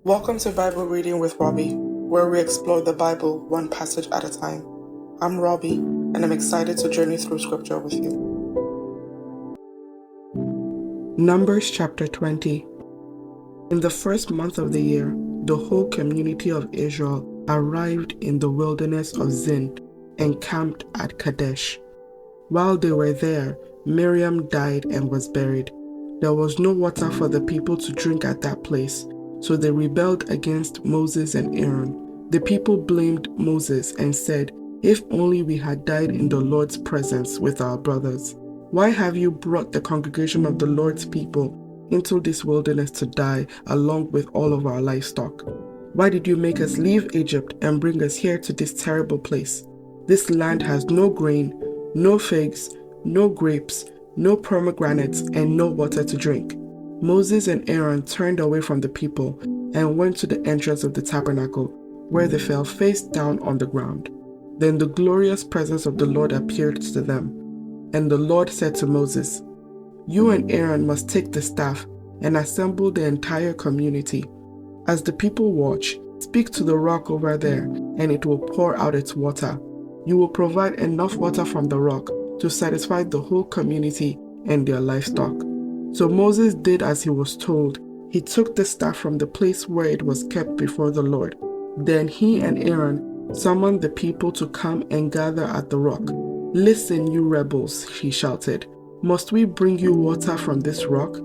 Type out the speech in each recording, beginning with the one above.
Welcome to Bible Reading with Robbie, where we explore the Bible one passage at a time. I'm Robbie, and I'm excited to journey through Scripture with you. Numbers chapter 20. In the first month of the year, the whole community of Israel arrived in the wilderness of Zin and camped at Kadesh. While they were there, Miriam died and was buried. There was no water for the people to drink at that place, so they rebelled against Moses and Aaron. The people blamed Moses and said, "If only we had died in the Lord's presence with our brothers. Why have you brought the congregation of the Lord's people into this wilderness to die along with all of our livestock? Why did you make us leave Egypt and bring us here to this terrible place? This land has no grain, no figs, no grapes, no pomegranates, and no water to drink." Moses and Aaron turned away from the people and went to the entrance of the tabernacle, where they fell face down on the ground. Then the glorious presence of the Lord appeared to them. And the Lord said to Moses, "You and Aaron must take the staff and assemble the entire community. As the people watch, speak to the rock over there, and it will pour out its water. You will provide enough water from the rock to satisfy the whole community and their livestock." So Moses did as he was told. He took the staff from the place where it was kept before the Lord. Then he and Aaron summoned the people to come and gather at the rock. "Listen, you rebels," he shouted. "Must we bring you water from this rock?"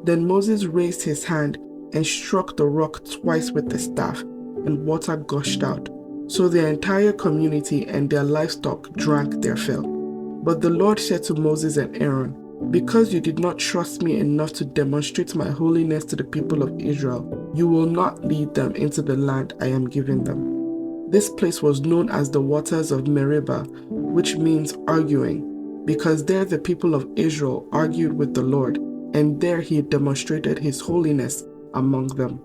Then Moses raised his hand and struck the rock twice with the staff, and water gushed out. So the entire community and their livestock drank their fill. But the Lord said to Moses and Aaron, "Because you did not trust me enough to demonstrate my holiness to the people of Israel, you will not lead them into the land I am giving them." This place was known as the waters of Meribah, which means arguing, because there the people of Israel argued with the Lord, and there he demonstrated his holiness among them.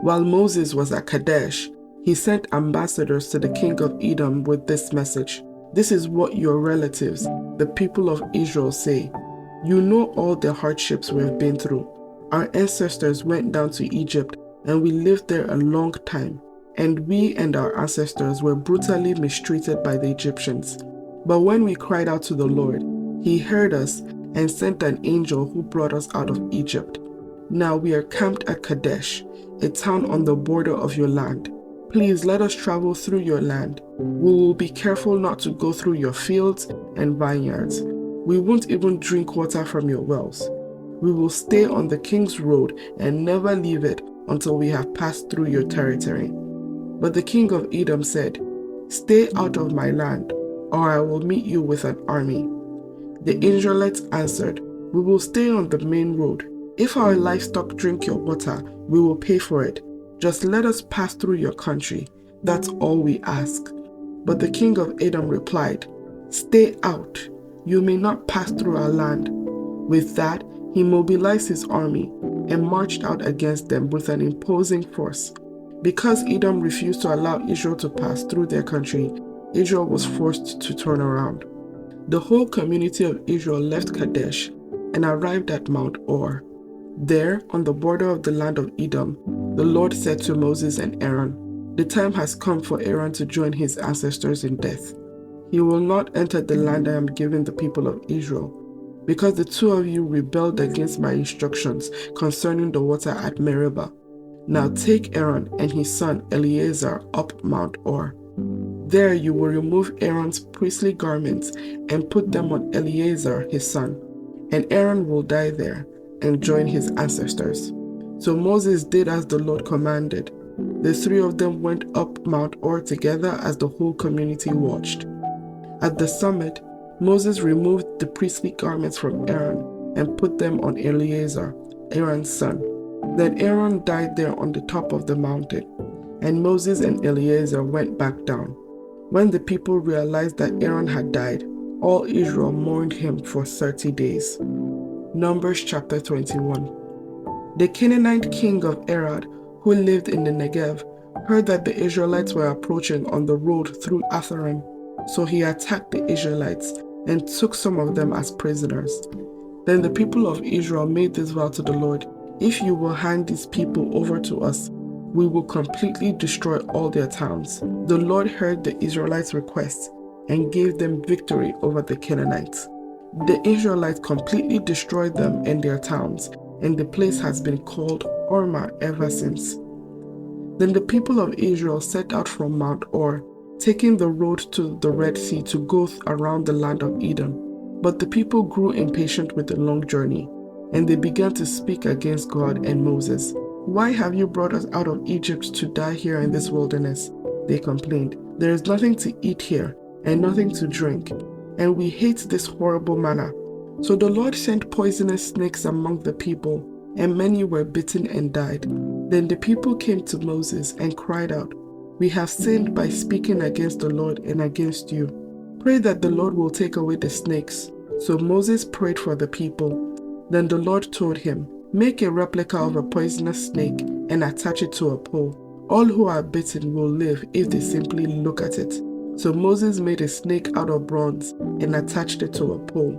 While Moses was at Kadesh, he sent ambassadors to the king of Edom with this message: "This is what your relatives, the people of Israel, say. You know all the hardships we have been through. Our ancestors went down to Egypt, and we lived there a long time. And we and our ancestors were brutally mistreated by the Egyptians. But when we cried out to the Lord, he heard us and sent an angel who brought us out of Egypt. Now we are camped at Kadesh, a town on the border of your land. Please let us travel through your land. We will be careful not to go through your fields and vineyards. We won't even drink water from your wells. We will stay on the king's road and never leave it until we have passed through your territory." But the king of Edom said, "Stay out of my land, or I will meet you with an army." The Israelites answered, "We will stay on the main road. If our livestock drink your water, we will pay for it. Just let us pass through your country. That's all we ask." But the king of Edom replied, "Stay out. You may not pass through our land." With that, he mobilized his army and marched out against them with an imposing force. Because Edom refused to allow Israel to pass through their country, Israel was forced to turn around. The whole community of Israel left Kadesh and arrived at Mount Or. There, on the border of the land of Edom, the Lord said to Moses and Aaron, "The time has come for Aaron to join his ancestors in death. He will not enter the land I am giving the people of Israel, because the two of you rebelled against my instructions concerning the water at Meribah. Now take Aaron and his son Eleazar up Mount Or. There you will remove Aaron's priestly garments and put them on Eleazar his son, and Aaron will die there and join his ancestors." So Moses did as the Lord commanded. The three of them went up Mount Or together as the whole community watched. At the summit, Moses removed the priestly garments from Aaron and put them on Eleazar, Aaron's son. Then Aaron died there on the top of the mountain, and Moses and Eleazar went back down. When the people realized that Aaron had died, all Israel mourned him for 30 days. Numbers chapter 21. The Canaanite king of Arad, who lived in the Negev, heard that the Israelites were approaching on the road through Atharim. So he attacked the Israelites and took some of them as prisoners. Then the people of Israel made this vow to the Lord: "If you will hand these people over to us, We will completely destroy all their towns. The Lord heard the Israelites' request and gave them victory over the Canaanites. The Israelites completely destroyed them and their towns, and the place has been called Hormah ever since. Then the people of Israel set out from Mount Or, taking the road to the Red Sea to go around the land of Edom. But the people grew impatient with the long journey, and they began to speak against God and Moses. "Why have you brought us out of Egypt to die here in this wilderness?" they complained. "There is nothing to eat here, and nothing to drink, and we hate this horrible manna." So the Lord sent poisonous snakes among the people, and many were bitten and died. Then the people came to Moses and cried out, "We have sinned by speaking against the Lord and against you. Pray that the Lord will take away the snakes." So Moses prayed for the people. Then the Lord told him, "Make a replica of a poisonous snake and attach it to a pole. All who are bitten will live if they simply look at it." So Moses made a snake out of bronze and attached it to a pole.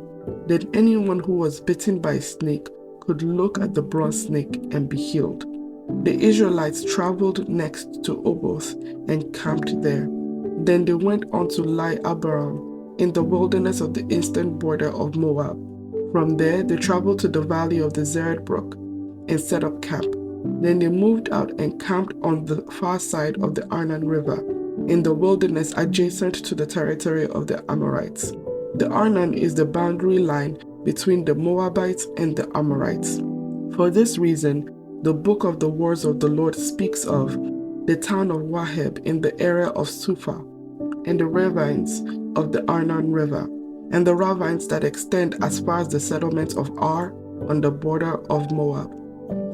Then anyone who was bitten by a snake could look at the bronze snake and be healed. The Israelites traveled next to Oboth and camped there. Then they went on to Abarim in the wilderness of the eastern border of Moab. From there, they traveled to the valley of the Zered Brook and set up camp. Then they moved out and camped on the far side of the Arnon River, in the wilderness adjacent to the territory of the Amorites. The Arnon is the boundary line between the Moabites and the Amorites. For this reason, the book of the Wars of the Lord speaks of the town of Waheb in the area of Suphah, and the ravines of the Arnon River, and the ravines that extend as far as the settlement of Ar on the border of Moab.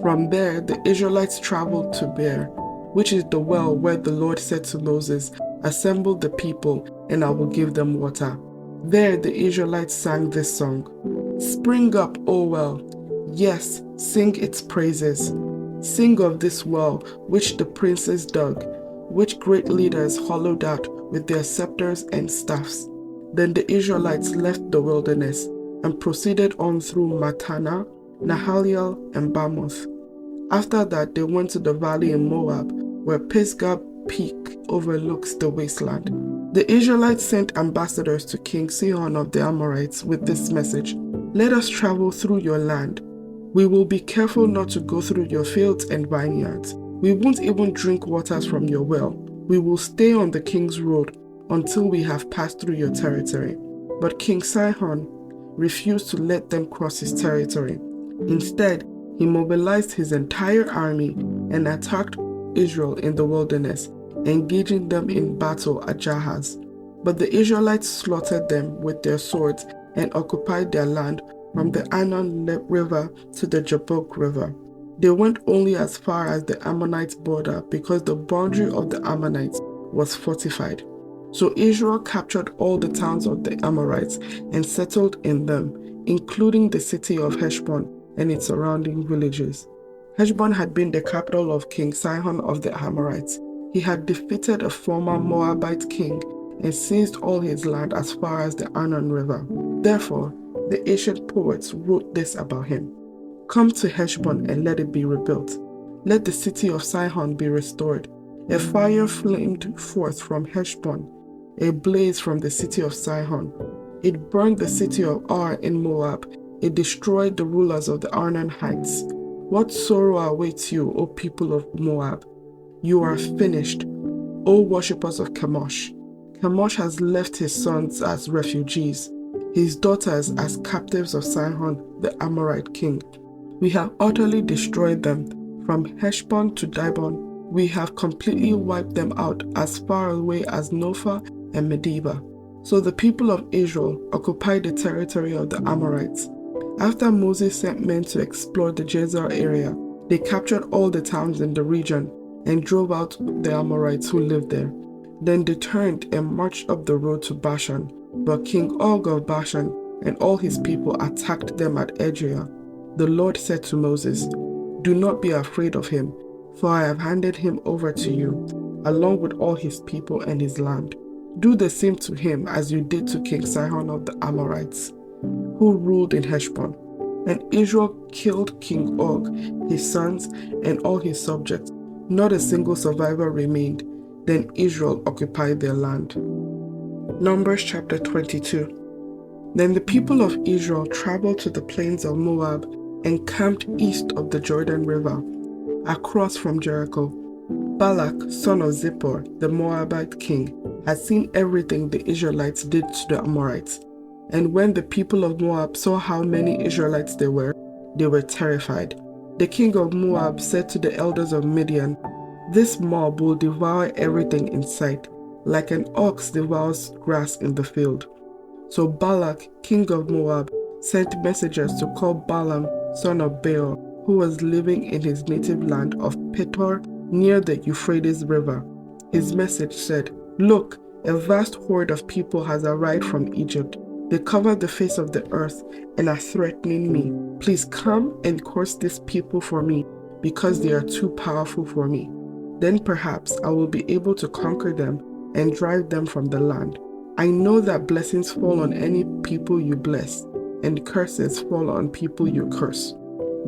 From there, the Israelites traveled to Beer, which is the well where the Lord said to Moses, "Assemble the people, and I will give them water." There the Israelites sang this song, "Spring up, O well, yes, sing its praises. Sing of this well which the princes dug, which great leaders hollowed out with their scepters and staffs." Then the Israelites left the wilderness and proceeded on through Mattanah, Nahaliel, and Bamoth. After that, they went to the valley in Moab, where Pisgah Peak overlooks the wasteland. The Israelites sent ambassadors to King Sihon of the Amorites with this message, "Let us travel through your land. We will be careful not to go through your fields and vineyards. We won't even drink waters from your well. We will stay on the king's road until we have passed through your territory." But King Sihon refused to let them cross his territory. Instead, he mobilized his entire army and attacked Israel in the wilderness, engaging them in battle at Jahaz. But the Israelites slaughtered them with their swords and occupied their land from the Arnon River to the Jabbok River. They went only as far as the Ammonites' border because the boundary of the Ammonites was fortified. So Israel captured all the towns of the Amorites and settled in them, including the city of Heshbon and its surrounding villages. Heshbon had been the capital of King Sihon of the Amorites. He had defeated a former Moabite king and seized all his land as far as the Arnon River. Therefore, the ancient poets wrote this about him: "Come to Heshbon and let it be rebuilt. Let the city of Sihon be restored. A fire flamed forth from Heshbon, a blaze from the city of Sihon. It burned the city of Ar in Moab. It destroyed the rulers of the Arnon Heights. What sorrow awaits you, O people of Moab? You are finished, O worshippers of Chemosh. Chemosh has left his sons as refugees, his daughters as captives of Sihon, the Amorite king. We have utterly destroyed them. From Heshbon to Dibon, we have completely wiped them out as far away as Nophah and Medeba." So the people of Israel occupied the territory of the Amorites. After Moses sent men to explore the Gezer area, they captured all the towns in the region and drove out the Amorites who lived there. Then they turned and marched up the road to Bashan. But King Og of Bashan and all his people attacked them at Edrei. The Lord said to Moses, "Do not be afraid of him, for I have handed him over to you, along with all his people and his land. Do the same to him as you did to King Sihon of the Amorites, who ruled in Heshbon." And Israel killed King Og, his sons, and all his subjects, Not a single survivor remained. Then Israel occupied their land. Numbers chapter 22. Then the people of Israel traveled to the plains of Moab and camped east of the Jordan River, across from Jericho. Balak, son of Zippor, the Moabite king, had seen everything the Israelites did to the Amorites. And when the people of Moab saw how many Israelites they were terrified. The king of Moab said to the elders of Midian, "This mob will devour everything in sight, like an ox devours grass in the field." So Balak, king of Moab, sent messengers to call Balaam, son of Beor, who was living in his native land of Petor near the Euphrates River. His message said, "Look, a vast horde of people has arrived from Egypt. They cover the face of the earth and are threatening me. Please come and curse these people for me, because they are too powerful for me. Then perhaps I will be able to conquer them and drive them from the land. I know that blessings fall on any people you bless, and curses fall on people you curse."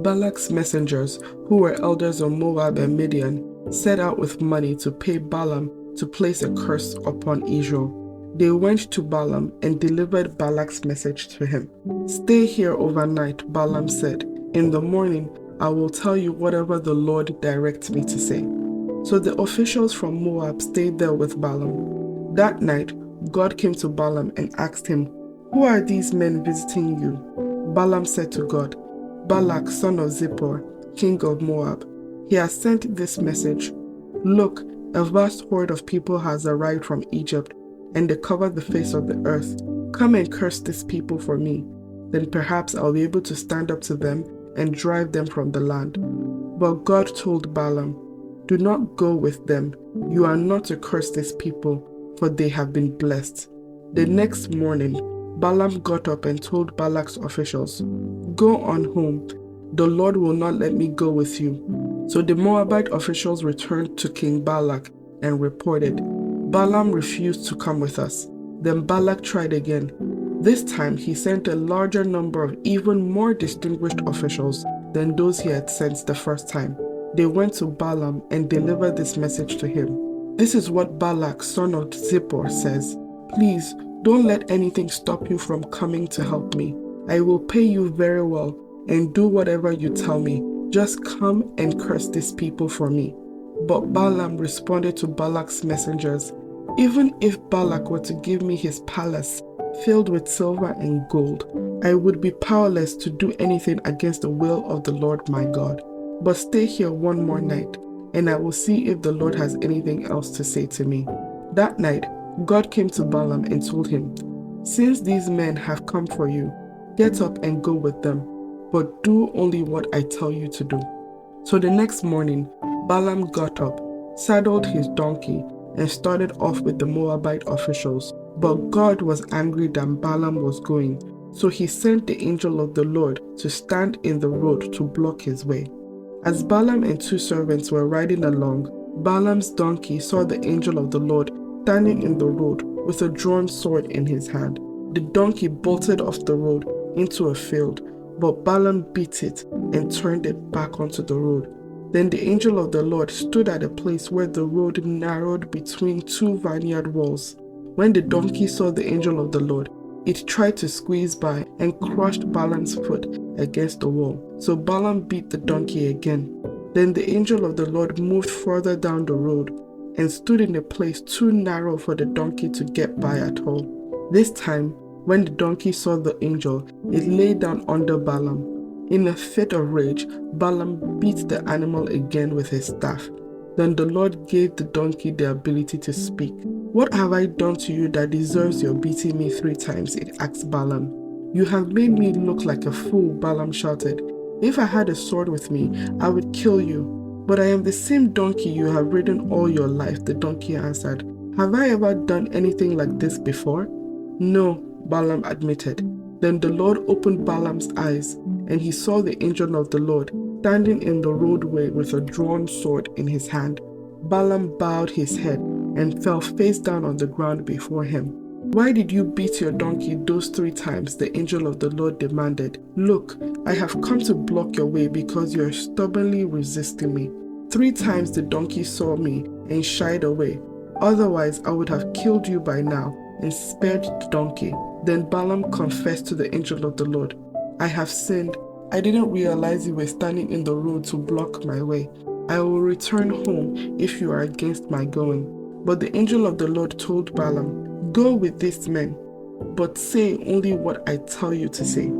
Balak's messengers, who were elders of Moab and Midian, set out with money to pay Balaam to place a curse upon Israel. They went to Balaam and delivered Balak's message to him. "Stay here overnight," Balaam said. "In the morning, I will tell you whatever the Lord directs me to say." So the officials from Moab stayed there with Balaam. That night, God came to Balaam and asked him, "Who are these men visiting you?" Balaam said to God, "Balak, son of Zippor, king of Moab. He has sent this message. Look, a vast horde of people has arrived from Egypt, and they cover the face of the earth. Come and curse these people for me. Then perhaps I'll be able to stand up to them and drive them from the land." But God told Balaam, "Do not go with them. You are not to curse these people, for they have been blessed." The next morning, Balaam got up and told Balak's officials, "Go on home. The Lord will not let me go with you." So the Moabite officials returned to King Balak and reported, "Balaam refused to come with us." Then Balak tried again. This time he sent a larger number of even more distinguished officials than those he had sent the first time. They went to Balaam and delivered this message to him. "This is what Balak, son of Zippor, says. Please, don't let anything stop you from coming to help me. I will pay you very well and do whatever you tell me. Just come and curse these people for me." But Balaam responded to Balak's messengers, "Even if Balak were to give me his palace filled with silver and gold, I would be powerless to do anything against the will of the Lord my God. But stay here one more night, and I will see if the Lord has anything else to say to me." That night, God came to Balaam and told him, "Since these men have come for you, get up and go with them, but do only what I tell you to do." So the next morning, Balaam got up, saddled his donkey, and started off with the Moabite officials. But God was angry that Balaam was going, so he sent the angel of the Lord to stand in the road to block his way. As Balaam and two servants were riding along, Balaam's donkey saw the angel of the Lord standing in the road with a drawn sword in his hand. The donkey bolted off the road into a field, but Balaam beat it and turned it back onto the road. Then the angel of the Lord stood at a place where the road narrowed between two vineyard walls. When the donkey saw the angel of the Lord, it tried to squeeze by and crushed Balaam's foot against the wall. So Balaam beat the donkey again. Then the angel of the Lord moved further down the road and stood in a place too narrow for the donkey to get by at all. This time, when the donkey saw the angel, it lay down under Balaam. In a fit of rage, Balaam beat the animal again with his staff. Then the Lord gave the donkey the ability to speak. "What have I done to you that deserves your beating me 3 times?" it asked Balaam. "You have made me look like a fool," Balaam shouted. "If I had a sword with me, I would kill you. But I am the same donkey you have ridden all your life," the donkey answered. "Have I ever done anything like this before?" "No," Balaam admitted. Then the Lord opened Balaam's eyes, and he saw the angel of the Lord standing in the roadway with a drawn sword in his hand. Balaam bowed his head and fell face down on the ground before him. "Why did you beat your donkey those 3 times?" the angel of the Lord demanded. "Look, I have come to block your way because you are stubbornly resisting me." 3 times the donkey saw me and shied away. Otherwise, I would have killed you by now and spared the donkey." Then Balaam confessed to the angel of the Lord, "I have sinned. I didn't realize you were standing in the road to block my way. I will return home if you are against my going." But the angel of the Lord told Balaam, "Go with these men, but say only what I tell you to say."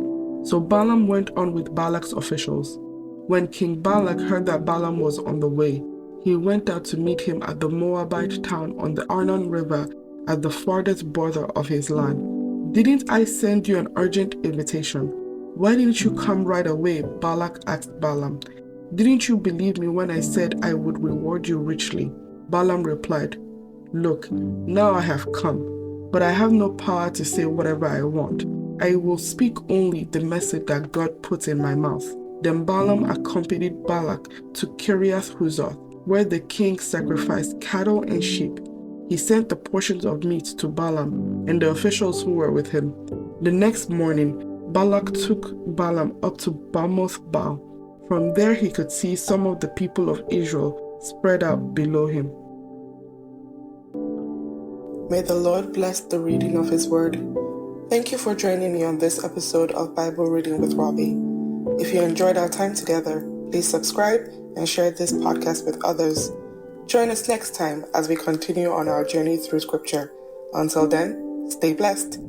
So Balaam went on with Balak's officials. When King Balak heard that Balaam was on the way, he went out to meet him at the Moabite town on the Arnon River at the farthest border of his land. "Didn't I send you an urgent invitation? Why didn't you come right away?" Balak asked Balaam. "Didn't you believe me when I said I would reward you richly?" Balaam replied, "Look, now I have come, but I have no power to say whatever I want. I will speak only the message that God put in my mouth." Then Balaam accompanied Balak to Kiriath Huzoth, where the king sacrificed cattle and sheep. He sent the portions of meat to Balaam and the officials who were with him. The next morning, Balak took Balaam up to Bamoth Baal. From there he could see some of the people of Israel spread out below him. May the Lord bless the reading of His Word. Thank you for joining me on this episode of Bible Reading with Robbie. If you enjoyed our time together, please subscribe and share this podcast with others. Join us next time as we continue on our journey through Scripture. Until then, stay blessed.